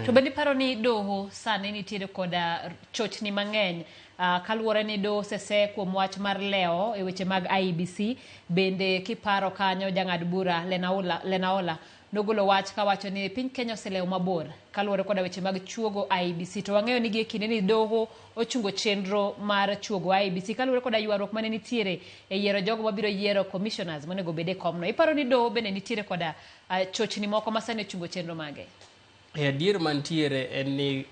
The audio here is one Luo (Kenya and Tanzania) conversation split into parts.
To bende paro ni doho sani nitiere koda chochni mang'eny kaluwore ni doho sese kuom wach mar leo e weche mag IEBC. Bende kiparo kanyo jang'ad bura Lenaola nogolo wach kawacho ni piny Kenya oseleo mabor kaluwore koda weche mag chuogo IEBC. To wang'eyo ni gie kinde ni doho ochungo chenro mar chuogo IEBC kaluwore koda ywaruok mane nitiere e yiero jogo mabiro yiero commissioners monego bede komno. Iparo ni doho bende nitiere koda chochni moko masani ochungo chenro mage? Adier mantiere en ni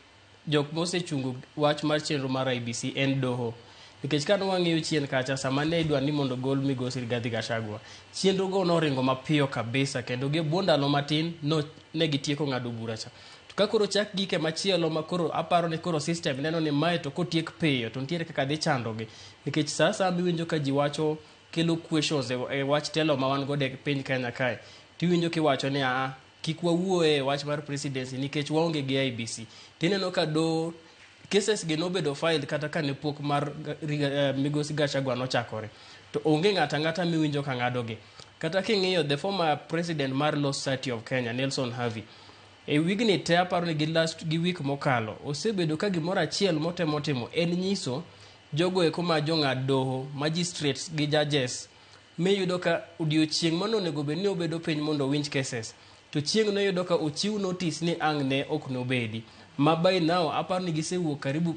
jok mosechungo wach mar chenro mar IEBC en doho. Nikech kano wang'eyo chien kacha sama ne idwa ni mondo gol migosi Rigathi Gachagua, chenro go noringo mapiyo kabisa kendo gi bwo ndalo matin ne gitieko ng'ado bura cha. To ka koro chak gike machielo ma koro aparo ni koro system neno ni mae to kotiek piyo to nitiere kaka dhi chandogi. Nikech sasa miwinjo ka ji wacho kelo questions e wach telo ma wan gode piny Kenya kae. Tiwinjo kiwacho ni kik wawuoye wach mar presidency nikech waonge gi IEBC. Tineno ka do cases gi nobedo filed kata ka ne pok mar migosi Gachagua nochakore. To onge ng'ata miwinjo ka ng'adogi. Kata king'iyo the former president mar Law Society of Kenya, Nelson Havi, e wigni te aparo ni gi week mokalo, osebedo ka gimoro achiel motemo timo en nyiso jogo eko ma jong'ad doho, magistrates gi judges, miyudo ka odiochieng' manonego bed ni obedo piny mondo winj cases. To chieng' no yudo ka ochiw notice ni ang' ne ok nobedi. Ma by now aparo ni gisewuok karibu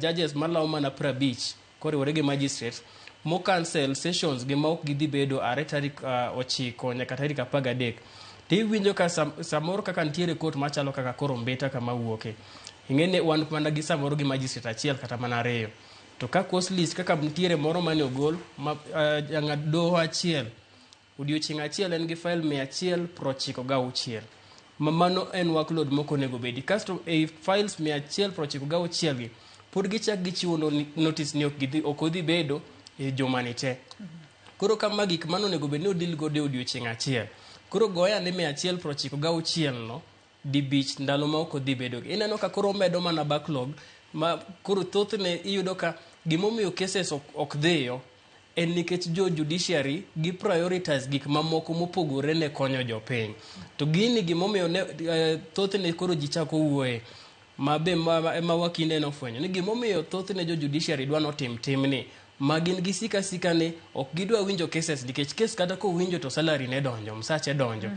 judges malawo mana 50 koriwore gi magistrates mo cancel sessions gi ma ok gidhi bedo are tarik 9 nyaka tarik 13. Tiwinjo ka samoro kaka nitiere court machalo kaka koro Mbeta kama wuoke. Ing'ene wan mana gi samoro gi magistrate achiel kata mana 2. To ka course list kaka nitiere moro mane ogol jang'ad doho achiel odiochieng' achiel en gi file 196. Mano en workload moko nego bedi. Kasto e files 196 gi pod gichak gichiwo notice ni ok odhi bedo e joma te. Koro kama gik mano nego bedi ni odil go de odiochieng' achiel. Koro goya ni 196 no dibich ndalo ma ok odhi bedo. Ineno ka koro medo mana backlog ma koro thothne iyudo ka gimomiyo cases ok dhiyo en nikech jo judiciary gi prioritize gik mamoko mopogore ne konyo jopiny. To gini gimomiyo thothne koro ji chako wuoye ma wakinde nofwenyo ni gimomiyo thothne jo judiciary dwa notim timni ma gin gi sika ni ok gidwa winjo cases nikech case kata ko winjo to salary ne donjo, msache donjo.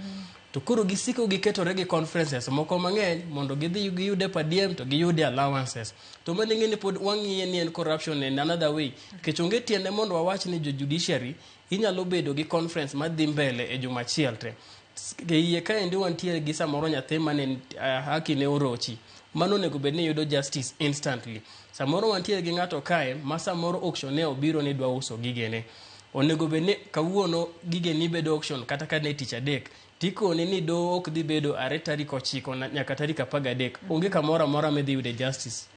To koro gisiko giketore gi conferences moko mang'eny mondo gidhi giyude per diem to giyude allowances. To mane ng'eni pod wang'iye ni en corruption in another way. Nikech onge tiende mondo wawach ni jo judiciary inyalo bedo gi conference madhi mbele e juma achiel te. Iye ka endi wantiere gi samoro nyathi mane haki ne orochi. Mano nego bed ni yudo justice instantly. Samoro wantiere gi ng'ato kae ma samoro auction ne obiro ni dwa uso gigene. Onego bed ni kawuono gigeni bedo auction kata ka ne tich adek. Tikone ni do ok dhi bedo are tarik 9 nyaka tarik 13. Onge kamoro amora medhi yude justice.